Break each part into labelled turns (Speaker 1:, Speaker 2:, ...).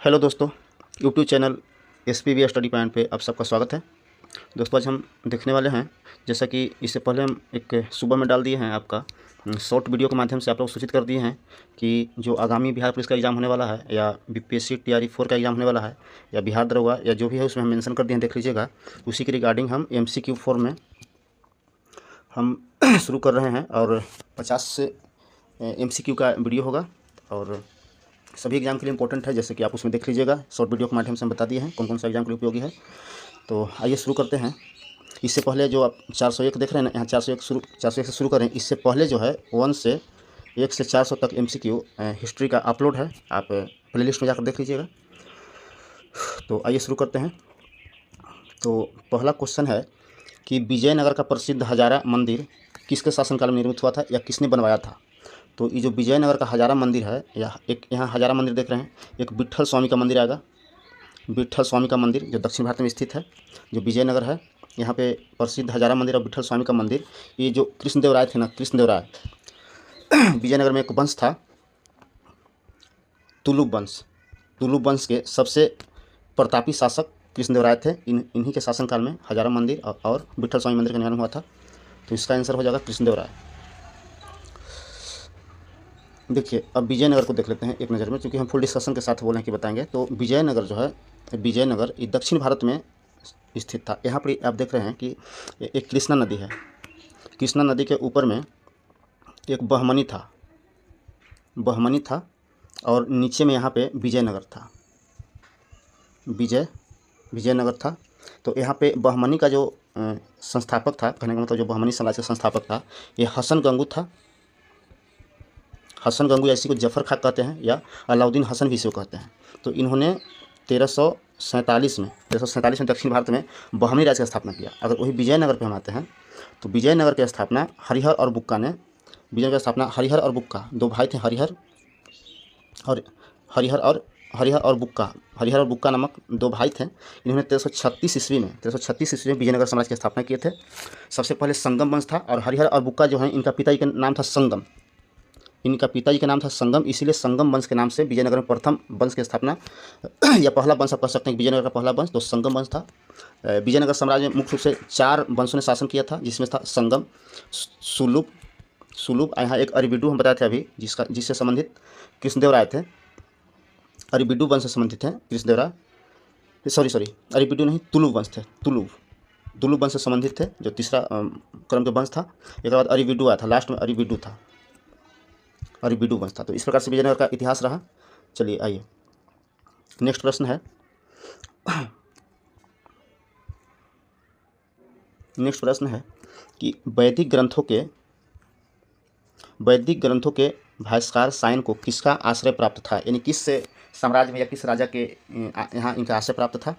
Speaker 1: Hello दोस्तों, YouTube channel SPB study point पे आप सबका स्वागत है। दोस्तों आज हम देखने वाले हैं, जैसा कि इससे पहले हम एक सुबह में डाल दिए हैं आपका शॉर्ट वीडियो के माध्यम से आप लोग सूचित कर दिए हैं कि जो आगामी बिहार पुलिस का एग्ज़ाम होने वाला है या BPSC TRE 4 का एग्ज़ाम होने वाला है या बिहार दरोगा या जो भी है उसमें हम मेंशन कर दिए हैं, देख लीजिएगा। उसी के रिगार्डिंग हम MCQ 4 में हम शुरू कर रहे हैं और 50 से MCQ का वीडियो होगा और सभी एग्जाम के लिए इंपॉर्टेंट है, जैसे कि आप उसमें देख लीजिएगा। शॉर्ट वीडियो के माध्यम से हम बता दिए हैं कौन कौन सा एग्जाम के लिए उपयोगी है। तो आइए शुरू करते हैं। इससे पहले जो आप 401 देख रहे हैं ना, यहाँ 401 से शुरू करें। इससे पहले जो है 1 से 1 से 400 तक MCQ हिस्ट्री का अपलोड है, आप प्लेलिस्ट में जाकर देख लीजिएगा। तो आइए शुरू करते हैं। तो पहला क्वेश्चन है कि विजयनगर का प्रसिद्ध हजारा मंदिर किसके शासनकाल में निर्मित हुआ था या किसने बनवाया था। तो ये जो विजयनगर का हजारा मंदिर है, या एक यहाँ हजारा मंदिर देख रहे हैं, एक विट्ठल स्वामी का मंदिर आएगा। विट्ठल स्वामी का मंदिर जो दक्षिण भारत में स्थित है, जो विजयनगर है, यहाँ पे प्रसिद्ध हजारा मंदिर और विट्ठल स्वामी का मंदिर। ये जो कृष्णदेवराय थे ना, कृष्णदेवराय विजयनगर में एक वंश था, तुलुप वंश। तुलुप वंश के सबसे प्रतापी शासक कृष्णदेवराय थे। इन्हीं के शासनकाल में हजारा मंदिर और विट्ठल स्वामी मंदिर का निर्माण हुआ था। तो इसका आंसर हो जाएगा कृष्णदेवराय। देखिए अब विजयनगर को देख लेते हैं एक नज़र में, क्योंकि हम फुल डिस्कशन के साथ बोले हैं कि बताएंगे। तो विजयनगर जो है, विजयनगर ये दक्षिण भारत में स्थित था। यहाँ पर आप देख रहे हैं कि एक कृष्णा नदी है। कृष्णा नदी के ऊपर में एक बहमनी था और नीचे में यहाँ पे विजयनगर था, विजयनगर था। तो यहाँ पे बहमनी का जो संस्थापक था, कहने का मतलब जो बहमनी साम्राज्य का संस्थापक था, ये हसन गंगू था। हसन गंगू, इसी को जफ़र खां कहते हैं या अलाउद्दीन हसन भी इसी को कहते हैं। तो इन्होंने 1347 में दक्षिण भारत में बहमनी राज्य की स्थापना किया। अगर वही विजयनगर पे हम आते हैं, तो विजयनगर की स्थापना हरिहर और बुक्का ने, विजयनगर की स्थापना हरिहर और बुक्का, दो भाई थे, हरिहर और बुक्का नामक दो भाई थे। इन्होंने 1336 ईस्वी में विजयनगर साम्राज्य की स्थापना किए थे। सबसे पहले संगम वंश था और हरिहर और बुक्का जो हैं, इनका पिताजी का नाम था संगम। इसीलिए संगम वंश के नाम से विजयनगर में प्रथम वंश की स्थापना या पहला वंश आप कह सकते हैं, विजयनगर का पहला वंश तो संगम वंश था। विजयनगर साम्राज्य में मुख्य रूप से 4 वंशों ने शासन किया था, जिसमें था संगम, सुलुभ, यहाँ एक अरिबिडू हम बताए थे अभी, जिससे संबंधित कृष्णदेवराय थे। अरिबिडू वंश से संबंधित हैं कृष्णदेवराय, अरिबिडू नहीं, तुलुभ वंश थे। तुलुभ वंश से संबंधित थे, जो तीसरा क्रम के वंश था। एक बाद अरिबिडू आया था, लास्ट में अरिबिडू वंश था। तो इस प्रकार से विजयनगर का इतिहास रहा। चलिए आइए, नेक्स्ट प्रश्न है कि वैदिक ग्रंथों के भाष्यकार सायन को किसका आश्रय प्राप्त था, यानी किस साम्राज्य में या किस राजा के यहाँ इनका आश्रय प्राप्त था।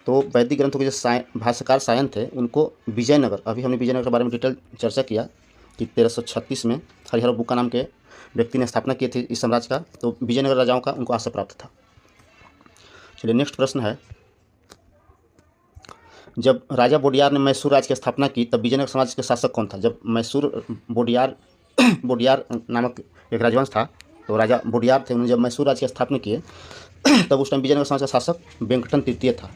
Speaker 1: तो वैदिक ग्रंथों के जो भाष्यकार सायन थे, उनको विजयनगर, अभी हमने विजयनगर के बारे में डिटेल चर्चा किया कि 1336 में हरिहर बुक्का नाम के व्यक्ति ने स्थापना की थी इस साम्राज्य का। तो विजयनगर राजाओं का उनको आश्रय प्राप्त था। चलिए नेक्स्ट प्रश्न है, जब राजा बोडियार ने मैसूर राज्य की स्थापना की, तब विजयनगर साम्राज्य के शासक कौन था। जब मैसूर बोडियार नामक एक राजवंश था, तो राजा बोडियार थे, उन्होंने जब मैसूर राज्य की स्थापना किए तब उस टाइम विजयनगर साम्राज्य का शासक वेंकटन द्वितीय था।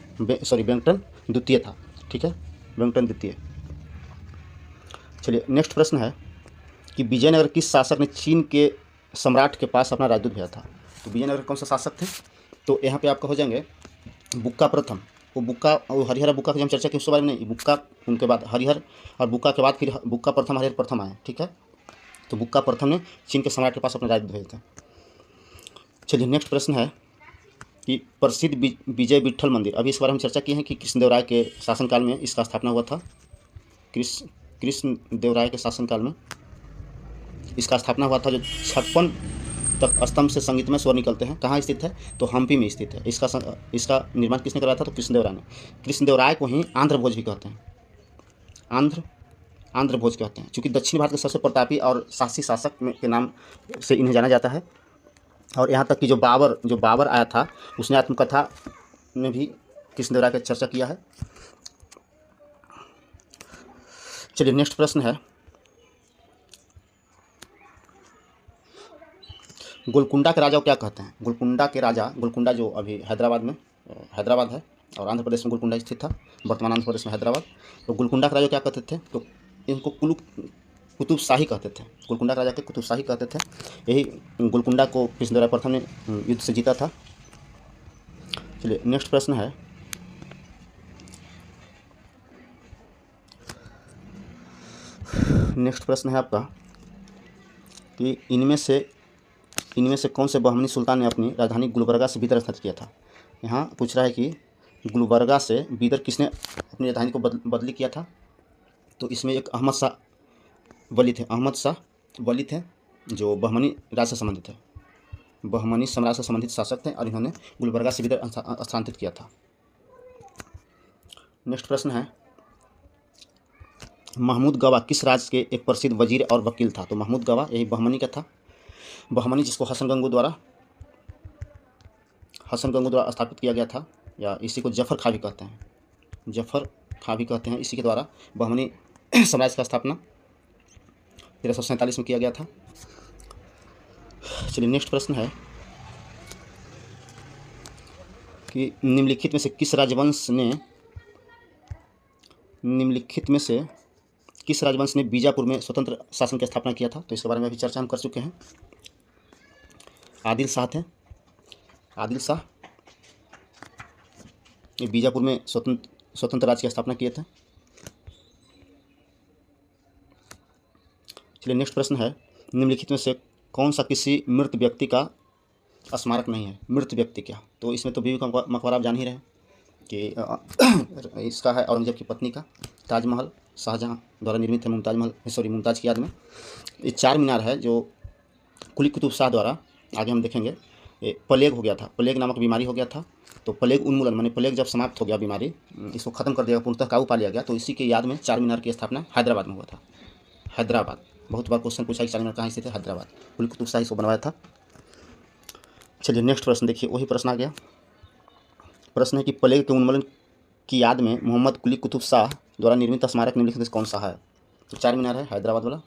Speaker 1: ठीक है, वेंकटन द्वितीय। चलिए नेक्स्ट प्रश्न है कि विजयनगर किस शासक ने चीन के सम्राट के पास अपना राजदूत भेजा था। तो विजयनगर कौन सा शासक थे, तो यहाँ पे आपका हो जाएंगे बुक्का प्रथम। वो हरिहर और बुक्का की हम चर्चा की, उसके बारे में नहीं, बुक्का उनके बाद हरिहर और बुक्का के बाद फिर बुक्का प्रथम, हरिहर प्रथम आए। ठीक है, तो बुक्का प्रथम ने चीन के सम्राट के पास अपना राजदूत भेजा था। चलिए नेक्स्ट प्रश्न है कि प्रसिद्ध विजय विट्ठल मंदिर, अभी इस बारे में चर्चा की है कि कृष्णदेवराय के शासनकाल में इसका स्थापना हुआ था। कृष्णदेवराय के शासनकाल में इसका स्थापना हुआ था, जो 56 तक स्तंभ से संगीतमय स्वर निकलते हैं। कहाँ स्थित है, तो हम्पी में स्थित है। इसका निर्माण किसने करवाया था, तो कृष्णदेवराय ने। कृष्णदेवराय को ही आंध्र भोज भी कहते हैं, आंध्र भोज कहते हैं, क्योंकि दक्षिण भारत के सबसे प्रतापी और साहसी शासक के नाम से इन्हें जाना जाता है। और यहाँ तक कि जो बाबर आया था, उसने आत्मकथा में भी कृष्णदेवराय की चर्चा किया है। चलिए नेक्स्ट प्रश्न है, गोलकुंडा के राजा को क्या कहते हैं? गोलकुंडा के राजा, गोलकुंडा जो अभी हैदराबाद में हैदराबाद है और आंध्र प्रदेश में गोलकुंडा स्थित था, वर्तमान आंध्र प्रदेश में हैदराबाद। तो गोलकुंडा के राजा क्या कहते थे? तो इनको कुतुब शाही कहते थे। गोलकुंडा के राजा के कुतुब शाही कहते थे। यही गोलकुंडा को कृष्णदेवराय प्रथम ने युद्ध से जीता था। चलिए नेक्स्ट प्रश्न है, नेक्स्ट प्रश्न है आपका कि इनमें से कौन से बहमनी सुल्तान ने अपनी राजधानी गुलबर्गा से बीदर स्थापित किया था? यहाँ पूछ रहा है कि गुलबर्गा से बीदर किसने अपनी राजधानी को बदली किया था? तो इसमें एक अहमद शाह वली थे। अहमद शाह वली थे जो बहमनी राज से संबंधित है, बहमनी साम्राज्य से संबंधित शासक थे और इन्होंने गुलबर्गा से बीदर स्थानांतरित किया था। नेक्स्ट प्रश्न है, महमूद गवा किस राज्य के एक प्रसिद्ध वजीर और वकील था? तो महमूद गवा यही बहमनी का था। बहमनी जिसको हसन गंगू द्वारा स्थापित किया गया था, या इसी को जफर खां भी कहते हैं, जफर खां भी कहते हैं। इसी के द्वारा बहमनी साम्राज्य का स्थापना 1347 में किया गया था। चलिए नेक्स्ट प्रश्न है कि निम्नलिखित में से किस राजवंश ने बीजापुर में स्वतंत्र शासन की स्थापना किया था? तो इसके बारे में अभी चर्चा हम कर चुके हैं। आदिल शाह थे। आदिल शाह ये बीजापुर में स्वतंत्र राज्य की स्थापना किए थे। चलिए नेक्स्ट प्रश्न है, निम्नलिखित में से कौन सा किसी मृत व्यक्ति का स्मारक नहीं है? मृत व्यक्ति क्या? तो इसमें तो बीबी का मकबरा आप जान ही रहे कि इसका है औरंगजेब की पत्नी का ताजमहल, शाहजहाँ द्वारा निर्मित है मुमताज़ की याद में। ये 4 मीनार है जो कुली कुतुब शाह द्वारा, आगे हम देखेंगे, प्लेग हो गया था, प्लेग नामक बीमारी हो गया था। तो प्लेग उन्मूलन माने प्लेग जब समाप्त हो गया, बीमारी इसको ख़त्म कर दिया, पूर्णतः काबू पा लिया गया, तो इसी के याद में 4 मीनार की स्थापना हैदराबाद में हुआ था। हैदराबाद, बहुत बार क्वेश्चन पूछा कि 4 मीनार कहाँ स्थित है? हैदराबाद। कुली कुतुब शाह इसको बनवाया था। चलिए नेक्स्ट प्रश्न देखिए, वही प्रश्न आ गया। प्रश्न है कि प्लेग के उन्मूलन की याद में मोहम्मद कुली कुतुब शाह द्वारा निर्मित स्मारक निम्नलिखित में कौन सा है? तो 4 मीनार है हैदराबाद वाला।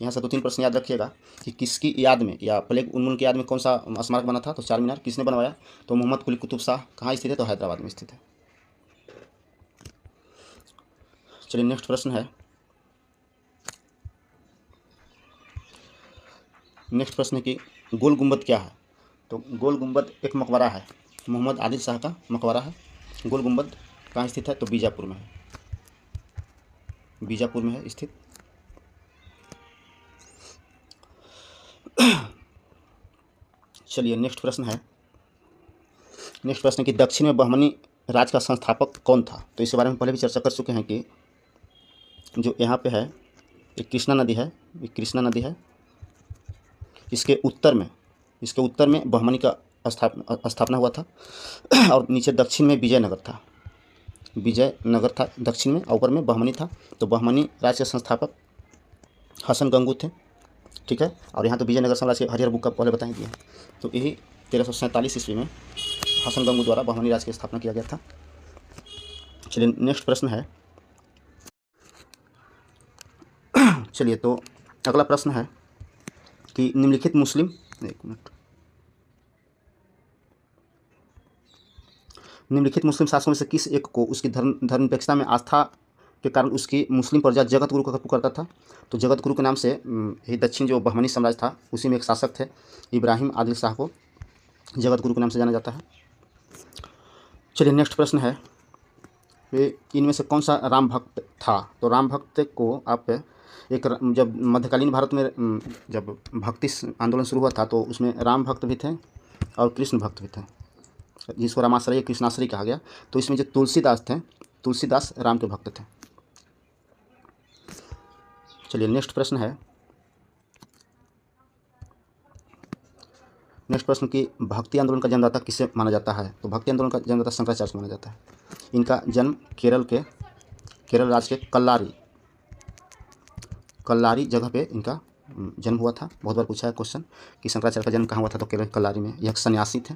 Speaker 1: यहाँ से 2-3 प्रश्न याद रखिएगा कि किसकी याद में या प्लेग उन्मूलन की याद में कौन सा स्मारक बना था? तो 4 मीनार किसने बनवाया? तो मोहम्मद कुली कुतुब शाह। कहाँ स्थित है? तो हैदराबाद में स्थित है। चलिए नेक्स्ट प्रश्न है, नेक्स्ट प्रश्न है कि गोल गुंबद क्या है? तो गोल गुंबद एक मकबरा है, मोहम्मद आदिल शाह का मकबरा है। गोल गुंबद कहाँ स्थित है? तो बीजापुर में है, बीजापुर में है स्थित। चलिए नेक्स्ट प्रश्न है, नेक्स्ट प्रश्न है कि दक्षिण में बहमनी राज का संस्थापक कौन था? तो इसके बारे में पहले भी चर्चा कर चुके हैं कि जो यहाँ पे है एक कृष्णा नदी है, एक कृष्णा नदी है, इसके उत्तर में बहमनी का स्थापना हुआ था और नीचे दक्षिण में विजयनगर था दक्षिण में, और ऊपर में बहमनी था। तो बहमनी राज्य के संस्थापक हसन गंगू थे, ठीक है। और यहाँ तो विजयनगर साम्राज्य के हरिहर बुक का पहले बता ही दिया है। तो यही 1347 ईस्वी में हसन गंगू द्वारा बहमनी राज्य की स्थापना किया गया था। चलिए नेक्स्ट प्रश्न है, चलिए तो अगला प्रश्न है कि निम्नलिखित मुस्लिम शासकों में से किस एक को उसकी धर्मनिरपेक्षता में आस्था के कारण उसकी मुस्लिम प्रजा जगत गुरु का पुकारता था? तो जगत गुरु के नाम से ही दक्षिण जो बहमनी साम्राज्य था उसी में एक शासक थे, इब्राहिम आदिल शाह को जगत गुरु के नाम से जाना जाता है। चलिए नेक्स्ट प्रश्न है, इनमें से कौन सा राम भक्त था? तो राम भक्त को आप जब मध्यकालीन भारत में जब भक्ति आंदोलन शुरू हुआ था तो उसमें राम भक्त भी थे और कृष्ण भक्त भी थे, जिसको रामाश्रय कृष्णाश्रय कहा गया। तो इसमें जो तुलसीदास थे, तुलसीदास राम के भक्त थे। चलिए नेक्स्ट प्रश्न है, नेक्स्ट प्रश्न की भक्ति आंदोलन का जन्मदाता किसे माना जाता है? तो भक्ति आंदोलन का जन्मदाता शंकराचार्य माना जाता है। इनका जन्म केरल राज्य के कल्लारी जगह पे इनका जन्म हुआ था। बहुत बार पूछा है क्वेश्चन कि शंकराचार्य का जन्म कहाँ हुआ था? तो केरल कल्लारी में। यह सन्यासी थे।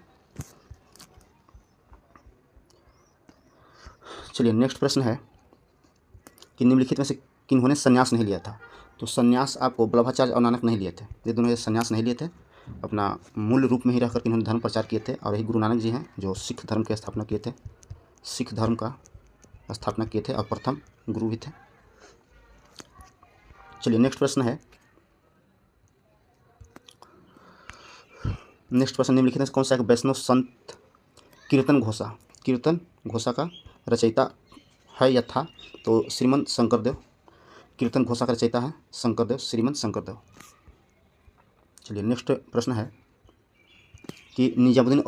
Speaker 1: चलिए नेक्स्ट प्रश्न है कि निम्नलिखित में से किन्होंने संन्यास नहीं लिया था? तो संन्यास आपको वल्लभाचार्य और नानक नहीं लिए थे, ये दोनों ये संन्यास नहीं लिए थे, अपना मूल रूप में ही रह करके इन्होंने धर्म प्रचार किए थे। और यही गुरु नानक जी हैं जो सिख धर्म की स्थापना किए थे, सिख धर्म का स्थापना किए थे और प्रथम गुरु भी थे। चलिए नेक्स्ट प्रश्न है, नेक्स्ट प्रश्न निम्नलिखित में कौन सा एक वैष्णव संत कीर्तन घोषा का रचयिता है या था? तो श्रीमंत शंकरदेव, कीर्तन घोषा का रचयिता है शंकरदेव, श्रीमंत शंकरदेव। चलिए नेक्स्ट प्रश्न है कि निजामुद्दीन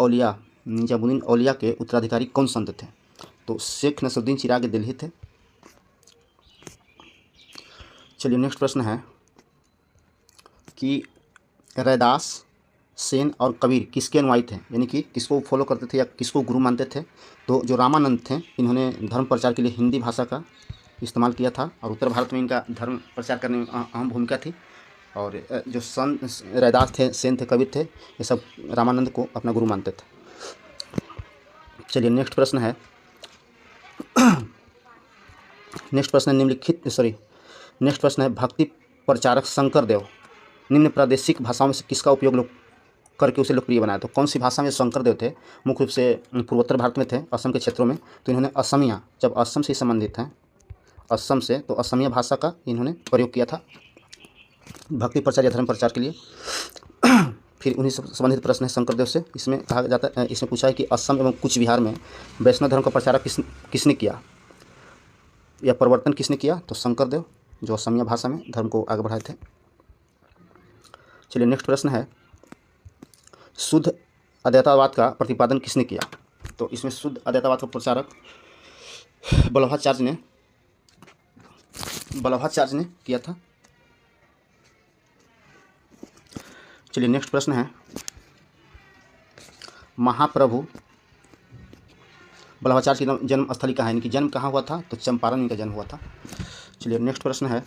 Speaker 1: औलिया के उत्तराधिकारी कौन संत थे? तो शेख नसरुद्दीन चिराग दिल्ही थे। चलिए नेक्स्ट प्रश्न है कि रैदास, सेन और कबीर किसके अनुयायी थे, यानी कि किसको फॉलो करते थे या किसको गुरु मानते थे? तो जो रामानंद थे इन्होंने धर्म प्रचार के लिए हिंदी भाषा का इस्तेमाल किया था और उत्तर भारत में इनका धर्म प्रचार करने में अहम भूमिका थी। और जो संत रैदास थे, सेन थे, कबीर थे, ये सब रामानंद को अपना गुरु मानते थे। चलिए नेक्स्ट प्रश्न है, नेक्स्ट प्रश्न है भक्ति प्रचारक शंकरदेव निम्न प्रादेशिक भाषाओं में से किसका उपयोग करके उसे लोकप्रिय बनाया? तो कौन सी भाषा में शंकरदेव थे? मुख्य रूप से पूर्वोत्तर भारत में थे, असम के क्षेत्रों में, तो इन्होंने असमिया, जब असम से संबंधित हैं, असम से, तो असमिया भाषा का इन्होंने प्रयोग किया था भक्ति प्रचार या धर्म प्रचार के लिए। फिर उन्हीं से संबंधित प्रश्न है शंकरदेव से, इसमें कहा जाता है, इसमें पूछा है कि असम एवं कूच बिहार में वैष्णव धर्म का प्रचार किसने किया या प्रवर्तन किसने किया? तो शंकरदेव, जो असमिया भाषा में धर्म को आगे बढ़ाए थे। चलिए नेक्स्ट प्रश्न है, शुद्ध अद्वैतवाद का प्रतिपादन किसने किया? तो इसमें शुद्ध अद्वैतवाद का प्रचारक वल्लभाचार्य ने किया था। चलिए नेक्स्ट प्रश्न है, महाप्रभु वल्लभाचार्य की जन्म स्थली कहाँ है, यानी कि जन्म कहाँ हुआ था? तो चंपारण इनका जन्म हुआ था। चलिए नेक्स्ट प्रश्न है,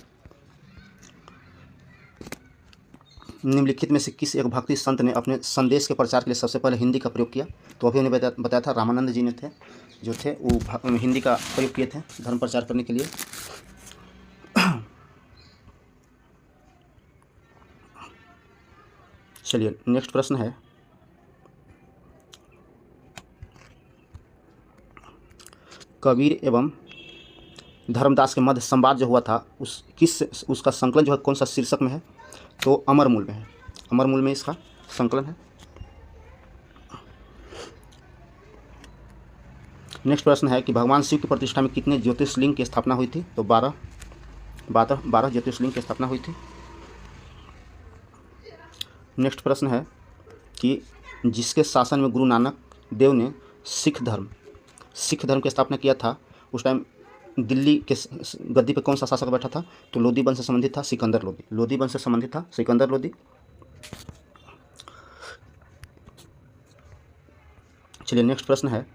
Speaker 1: निम्नलिखित में से किस एक भक्ति संत ने अपने संदेश के प्रचार के लिए सबसे पहले हिंदी का प्रयोग किया? तो अभी उन्हें बताया था रामानंद जी ने थे वो हिंदी का प्रयोग किए थे धर्म प्रचार करने के लिए। चलिए नेक्स्ट प्रश्न है, कबीर एवं धर्मदास के मध्य संवाद जो हुआ था उसका संकलन जो है कौन सा शीर्षक में है? तो अमरमूल में है, अमरमूल में इसका संकलन है। नेक्स्ट प्रश्न है कि भगवान शिव की प्रतिष्ठा में कितने ज्योतिर्लिंग की स्थापना हुई थी? तो 12 ज्योतिर्लिंग की स्थापना हुई थी। नेक्स्ट प्रश्न है कि जिसके शासन में गुरु नानक देव ने सिख धर्म की स्थापना किया था, उस टाइम दिल्ली के गद्दी पे कौन सा शासक बैठा था? तो लोधी वंश से संबंधित था सिकंदर लोधी। चलिए नेक्स्ट प्रश्न है,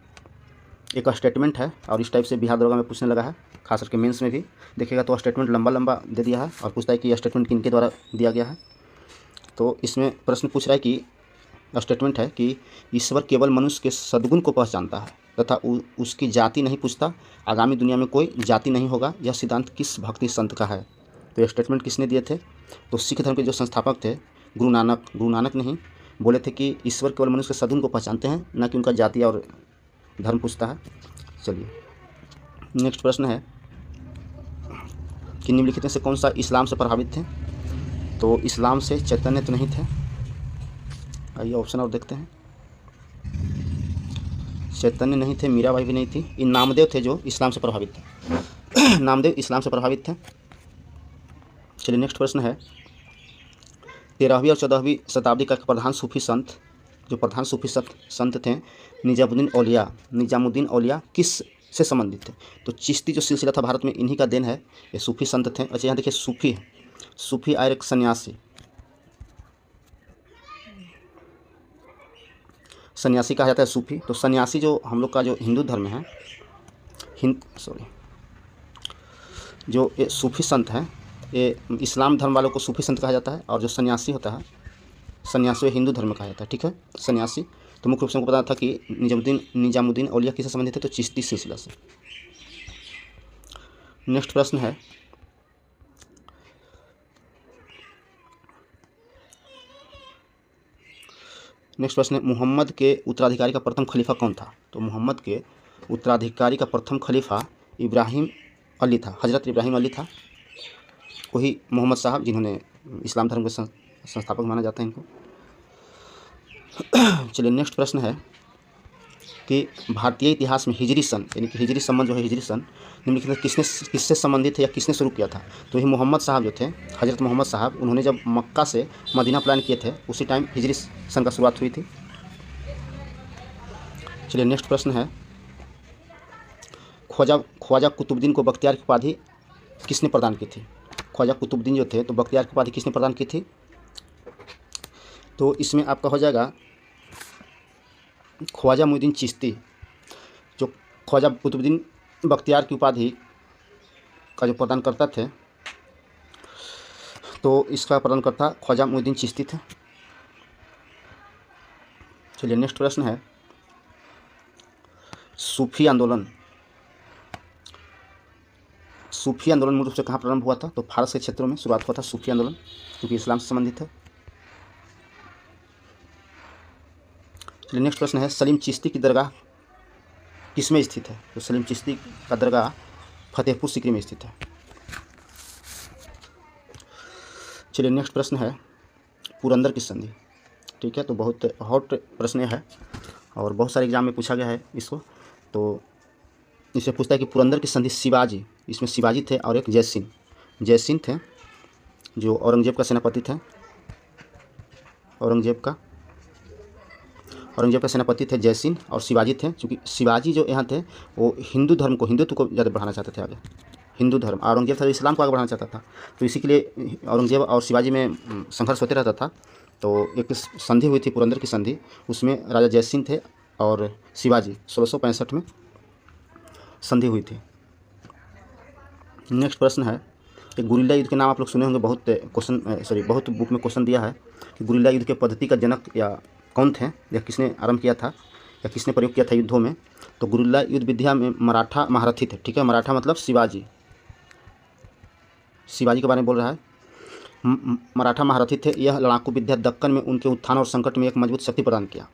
Speaker 1: एक स्टेटमेंट है और इस टाइप से बिहार दरोगा में पूछने लगा है, खास करके मेंस में भी देखिएगा तो स्टेटमेंट लंबा दे दिया है और पूछता है कि यह स्टेटमेंट किनके द्वारा दिया गया है। तो इसमें प्रश्न पूछ रहा है कि स्टेटमेंट है कि ईश्वर केवल मनुष्य के सद्गुण को पहचानता है तथा उसकी जाति नहीं पूछता, आगामी दुनिया में कोई जाति नहीं होगा, यह सिद्धांत किस भक्ति संत का है? तो यह स्टेटमेंट किसने दिए थे? तो सिख धर्म के जो संस्थापक थे गुरु नानक ने ही बोले थे कि ईश्वर केवल मनुष्य के सद्गुण को पहचानते हैं, न कि उनका जाति और धर्म पूछता है। चलिए नेक्स्ट प्रश्न है कि निम्नलिखित में से कौन सा इस्लाम से प्रभावित थे? तो इस्लाम से चैतन्य तो नहीं थे, आइए ऑप्शन और देखते हैं। चैतन्य नहीं थे, मीराबाई भी नहीं थी, इन नामदेव थे जो इस्लाम से प्रभावित थे। नामदेव इस्लाम से प्रभावित थे। चलिए नेक्स्ट प्रश्न है, 13वीं और 14वीं शताब्दी का प्रधान सूफी संत थे निजामुद्दीन औलिया किस से संबंधित थे? तो चिश्ती जो सिलसिला था भारत में, इन्हीं का देन है, ये सूफी संत थे। अच्छा यहाँ देखिए सूफी और एक सन्यासी कहा जाता है सूफी। तो सन्यासी जो हम लोग का जो हिंदू धर्म है, जो ये सूफी संत हैं, ये इस्लाम धर्म वालों को सूफी संत कहा जाता है, और जो सन्यासी होता है, सन्यासी हिंदू धर्म में कहा जाता है। ठीक है, सन्यासी। तो मुख्य रूप से हमको पता था कि निजामुद्दीन औलिया किससे संबंधित है? तो चिश्ती सिलसिला से। नेक्स्ट प्रश्न है, नेक्स्ट प्रश्न है, मोहम्मद के उत्तराधिकारी का प्रथम खलीफा कौन था? तो मोहम्मद के उत्तराधिकारी का प्रथम खलीफा इब्राहिम अली था, हज़रत इब्राहिम अली था। वही मोहम्मद साहब जिन्होंने इस्लाम धर्म के संस्थापक माना जाता है इनको। चलिए नेक्स्ट प्रश्न है कि भारतीय इतिहास में हिजरी सन यानी कि हिजरी संबंध जो है हिजरी सन निम्नलिखित में किससे संबंधित है या किसने शुरू किया था? तो ये मोहम्मद साहब जो थे, हज़रत मोहम्मद साहब, उन्होंने जब मक्का से मदीना प्लान किए थे उसी टाइम हिजरी सन का शुरुआत हुई थी। चलिए नेक्स्ट प्रश्न है, ख्वाजा कुतुबुद्दीन को बख्तियार की उपाधि किसने प्रदान की थी? ख्वाजा कुतुबुद्दीन जो थे तो बख्तियार की उपाधि किसने प्रदान की थी? तो इसमें आपका हो जाएगा ख्वाजा मोइनुद्दीन चिश्ती। जो ख्वाजा कुतुबुद्दीन बख्तियार की उपाधि का जो प्रदान करता थे तो इसका प्रदानकर्ता ख्वाजा मोइनुद्दीन चिश्ती थे। चलिए नेक्स्ट प्रश्न है, सूफी आंदोलन मूल रूप से कहाँ प्रारंभ हुआ था? तो फारस के क्षेत्रों में शुरुआत हुआ था सूफी आंदोलन, क्योंकि इस्लाम से संबंधित है। चलिए नेक्स्ट प्रश्न है, सलीम चिश्ती की दरगाह किसमें स्थित है? तो सलीम चिश्ती का दरगाह फतेहपुर सीकरी में स्थित है। चलिए नेक्स्ट प्रश्न है, पुरंदर की संधि। ठीक है, तो बहुत हॉट प्रश्न है और बहुत सारे एग्जाम में पूछा गया है इसको। तो इसे पूछता है कि पुरंदर की संधि शिवाजी, इसमें शिवाजी थे और एक जयसिंह थे जो औरंगजेब का सेनापति थे। औरंगजेब का सेनापति थे जयसिंह और शिवाजी थे। क्योंकि शिवाजी जो यहाँ थे वो हिंदुत्व को ज़्यादा बढ़ाना चाहते थे आगे, हिंदू धर्म। औरंगजेब था जो इस्लाम को आगे बढ़ाना चाहता था, तो इसी के लिए औरंगजेब और शिवाजी में संघर्ष होते रहता था। तो एक संधि हुई थी पुरंदर की संधि, उसमें राजा जयसिंह थे और शिवाजी 1665 में संधि हुई थी। नेक्स्ट प्रश्न है कि गुरिल्ला युद्ध के नाम आप लोग सुने होंगे, बहुत बुक में क्वेश्चन दिया है कि गुरिल्ला युद्ध के पद्धति का जनक या कौन थे या किसने आरंभ किया था या किसने प्रयोग किया था युद्धों में? तो गुरिल्ला युद्ध विद्या में मराठा महारथी थे। ठीक है, मराठा मतलब शिवाजी के बारे में बोल रहा है। मराठा महारथी थे। यह लड़ाकू विद्या दक्कन में उनके उत्थान और संकट में एक मजबूत शक्ति प्रदान किया।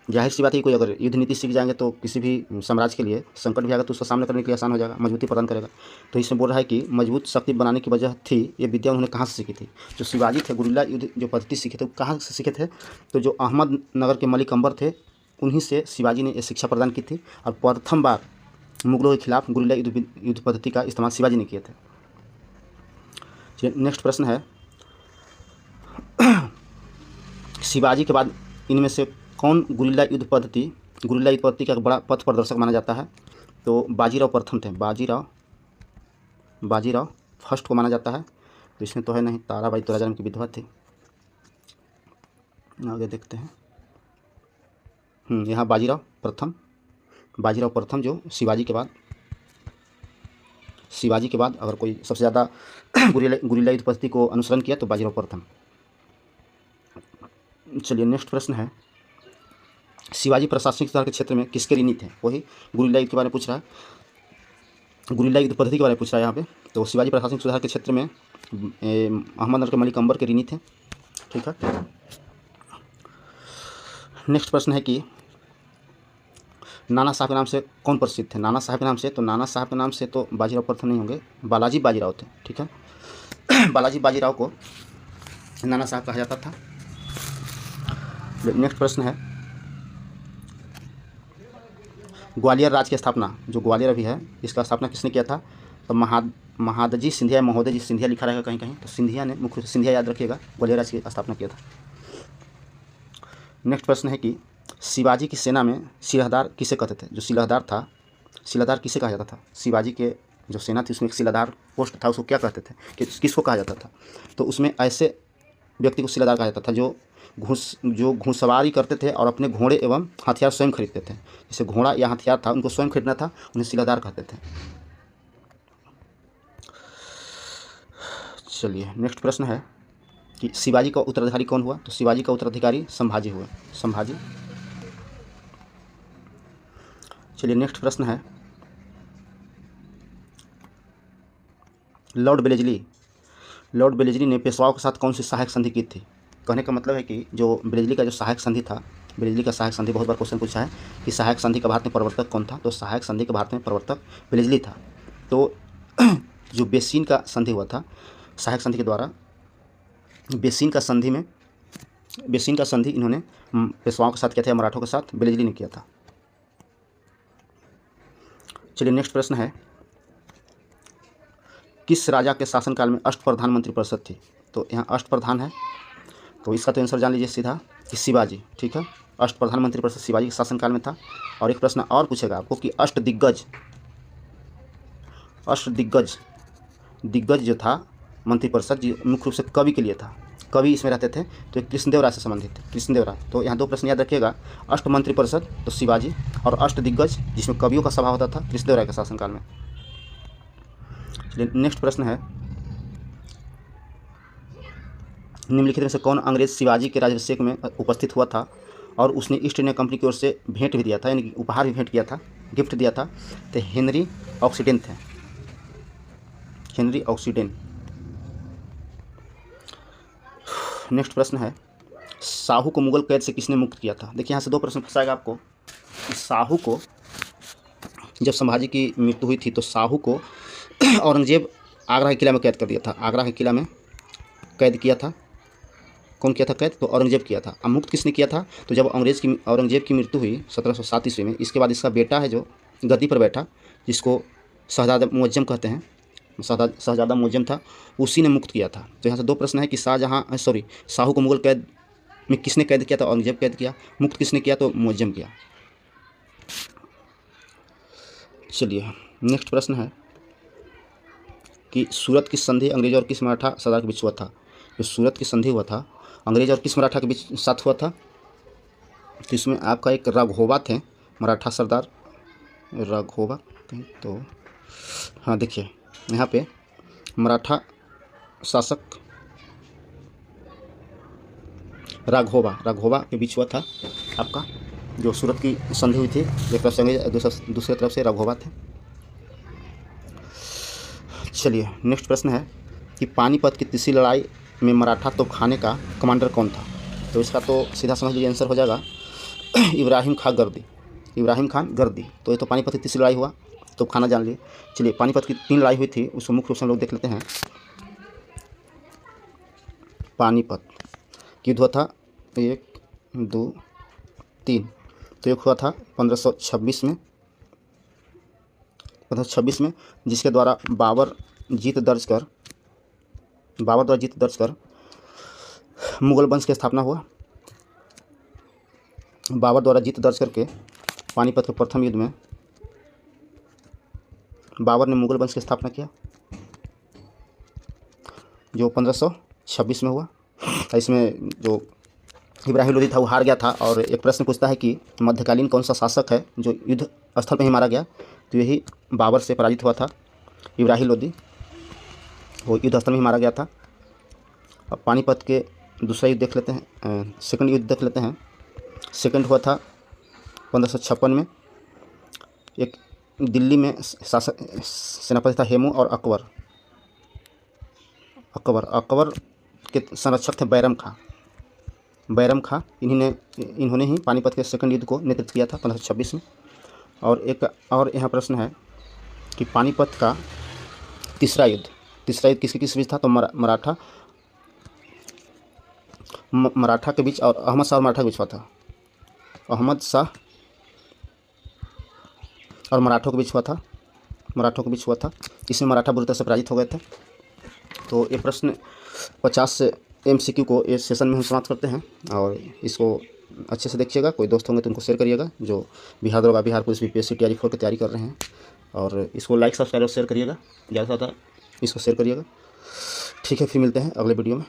Speaker 1: जाहिर सी बात है, कोई अगर युद्ध नीति सीख जाएंगे तो किसी भी साम्राज्य के लिए संकट भी आएगा तो उसका सामना करने के लिए आसान हो जाएगा, मजबूती प्रदान करेगा। तो इसमें बोल रहा है कि मजबूत शक्ति बनाने की वजह थी ये विद्या उन्होंने कहाँ से सीखी थी? जो शिवाजी थे, गुरिल्ला युद्ध जो पद्धति सीखे थे कहाँ से सीखे थे? तो जो अहमदनगर के मलिक अंबर थे उन्हीं से शिवाजी ने ये शिक्षा प्रदान की थी और प्रथम बार मुगलों के खिलाफ गुरिल्ला युद्ध पद्धति का इस्तेमाल शिवाजी ने किए थे। नेक्स्ट प्रश्न है, शिवाजी के बाद इनमें से कौन गुरिल्ला युद्ध पद्धति का बड़ा पथ प्रदर्शक माना जाता है? तो बाजीराव प्रथम थे। बाजीराव फर्स्ट को माना जाता है। तो इसमें तो है नहीं, ताराबाई तोराजाराम की विधवा थी। आगे देखते हैं। यहाँ बाजीराव प्रथम जो शिवाजी के बाद अगर कोई सबसे ज़्यादा गुरिल्ला युद्ध पद्धति को अनुसरण किया तो बाजीराव प्रथम। चलिए नेक्स्ट प्रश्न है, शिवाजी प्रशासनिक सुधार के क्षेत्र में किसके ऋणी थे? वही गुरिल्ला युद्ध के बारे में पूछ रहा है, गुरिल्ला युद्ध पद्धति के बारे में पूछ रहा है यहाँ पे। तो शिवाजी प्रशासनिक सुधार के क्षेत्र में अहमदनगर के मलिक अंबर के ऋणी थे। ठीक है, नेक्स्ट प्रश्न है कि नाना साहब के नाम से कौन प्रसिद्ध थे? नाना साहब के नाम से तो बाजीराव प्रथम नहीं होंगे, बालाजी बाजीराव थे। ठीक है, बालाजी बाजीराव को नाना साहब कहा जाता था। नेक्स्ट प्रश्न है, ग्वालियर राज्य की स्थापना, जो ग्वालियर अभी है, इसका स्थापना किसने किया था? तो महादजी सिंधिया, महोदय जी सिंधिया लिखा रहेगा कहीं कहीं, तो सिंधिया ने, मुख्य रूप से सिंधिया याद रखिएगा, ग्वालियर राज्य की स्थापना किया था। नेक्स्ट प्रश्न है कि शिवाजी की सेना में सिलहदार किसे कहते थे? जो सिलहदार किसे कहा जाता था? शिवाजी के जो सेना थी उसमें एक सिलहदार पोस्ट था, उसको क्या कहते थे, किसको कहा जाता था? तो उसमें ऐसे व्यक्ति को सिलहदार कहा जाता था जो घुड़सवारी करते थे और अपने घोड़े एवं हथियार स्वयं खरीदते थे। जैसे घोड़ा या हथियार था उनको स्वयं खरीदना था, उन्हें सिलहदार कहते थे। चलिए नेक्स्ट प्रश्न है कि शिवाजी का उत्तराधिकारी कौन हुआ? तो शिवाजी का उत्तराधिकारी संभाजी हुए, संभाजी। चलिए नेक्स्ट प्रश्न है, लॉर्ड वेलेस्ली ने पेशवाओं के साथ कौन सी सहायक संधि की थी? कहने का मतलब है कि जो वेलेस्ली का जो सहायक संधि था बिजली का सहायक संधि बहुत बार क्वेश्चन पूछा है कि सहायक संधि का भारत में प्रवर्तक कौन था, तो सहायक संधि का भारत में प्रवर्तक बिजली था। तो जो बेसिन का संधि हुआ था सहायक संधि के द्वारा, बेसिन का संधि इन्होंने पेशवाओं के साथ किया था या मराठों के साथ, बिजली ने किया था। चलिए नेक्स्ट प्रश्न है, किस राजा के शासनकाल में अष्टप्रधान मंत्रिपरिषद थी? तो यहाँ अष्टप्रधान है, तो इसका तो आंसर जान लीजिए सीधा कि शिवाजी। ठीक है, अष्टप्रधान मंत्रिपरिषद शिवाजी के शासनकाल में था। और एक प्रश्न और पूछेगा आपको कि दिग्गज जो था मंत्रिपरिषद जी मुख्य रूप से कवि के लिए था, कवि इसमें रहते थे, तो एक कृष्णदेव राय से संबंधित थे, कृष्णदेव राय। तो यहाँ दो प्रश्न याद रखिएगा, अष्ट मंत्रिपरिषद तो शिवाजी, और अष्ट दिग्गज जिसमें कवियों का सभा होता था कृष्णदेव राय के शासनकाल में। चलिए नेक्स्ट प्रश्न है, निम्नलिखित में से कौन अंग्रेज शिवाजी के राजाभिषेक में उपस्थित हुआ था और उसने ईस्ट इंडिया कंपनी की ओर से भेंट भी दिया था, यानी कि उपहार भी भेंट किया था, गिफ्ट दिया था? तो हेनरी ऑक्सीडेन थे, हेनरी ऑक्सीडेन। नेक्स्ट प्रश्न है, साहू को मुगल कैद से किसने मुक्त किया था? देखिए यहाँ से दो प्रश्न फंसाएगा आपको कि साहू को जब संभाजी की मृत्यु हुई थी तो साहू को औरंगजेब आगरा के किला में कैद कर दिया था, आगरा के किला में कैद किया था। कौन किया था कैद? तो औरंगजेब किया था। अब मुक्त किसने किया था? तो जब औरंगजेब की मृत्यु हुई 1707 ईस्वी में, इसके बाद इसका बेटा है जो गद्दी पर बैठा, जिसको शहजादा मुअज्जम कहते हैं, शहजादा मुअज्जम था, उसी ने मुक्त किया था। तो यहाँ से दो प्रश्न है कि साहू को मुगल कैद में किसने कैद किया था? औरंगजेब कैद किया। मुक्त किसने किया? तो मुअज्जम किया। चलिए नेक्स्ट प्रश्न है कि सूरत की संधि अंग्रेज और किस मराठा सरदार के बीच हुआ था? जो सूरत की संधि हुआ था अंग्रेज और किस मराठा के बीच साथ हुआ था? तो इसमें आपका एक राघोबा थे, मराठा सरदार राघोबा। तो हाँ देखिए यहाँ पे मराठा शासक राघोबा के बीच हुआ था आपका जो सूरत की संधि हुई थी। एक तरफ से अंग्रेज, दूसरी तरफ से राघोबा थे। चलिए नेक्स्ट प्रश्न है कि पानीपत की तीसरी लड़ाई में मराठा तोपखाने का कमांडर कौन था? तो इसका तो सीधा समझ लीजिए आंसर हो जाएगा इब्राहिम खान गर्दी। तो ये तो पानीपत की तीसरी लड़ाई हुआ, तोपखाना जान लिए। चलिए पानीपत की 3 लड़ाई हुई थी, उसको मुख्य रूप से हम लोग देख लेते हैं। पानीपत युद्ध हुआ था 1, 2, 3। तो एक हुआ था 1526 में, जिसके द्वारा बाबर द्वारा जीत दर्ज कर मुगल वंश की स्थापना हुआ। बाबर द्वारा जीत दर्ज करके पानीपत के प्रथम युद्ध में बाबर ने मुगल वंश की स्थापना किया, जो 1526 में हुआ। इसमें जो इब्राहिम लोदी था वो हार गया था। और एक प्रश्न पूछता है कि मध्यकालीन कौन सा शासक है जो युद्ध स्थल पर ही मारा गया? तो यही बाबर से पराजित हुआ था इब्राहिम लोदी, वो युद्ध स्थल में ही मारा गया था। अब पानीपत के दूसरा युद्ध देख लेते हैं, सेकंड युद्ध देख लेते हैं। सेकंड हुआ था 1556 में। एक दिल्ली में सेनापति था हेमू और अकबर के संरक्षक थे बैरम खां। इन्होंने ही पानीपत के सेकंड युद्ध को नेतृत्व किया था 1526 में। और एक और यहाँ प्रश्न है कि पानीपत का तीसरा युद्ध किसके बीच था? तो मराठा के बीच और अहमद शाह और मराठा के बीच हुआ था। अहमद शाह और मराठों के बीच हुआ था। इसमें मराठा बुरी तरह से पराजित हो गए थे। तो ये प्रश्न 50 से MCQ को इस सेशन में हम समाप्त करते हैं। और इसको अच्छे से देखिएगा, कोई दोस्त होंगे तो उनको शेयर करिएगा जो बिहार दरोगा, बिहार पुलिस, BPSC तैयारी 4 की तैयारी कर रहे हैं। और इसको लाइक, सब्सक्राइब और शेयर करिएगा, ज़्यादा से ज़्यादा इसको शेयर करिएगा। ठीक है, फिर मिलते हैं अगले वीडियो में।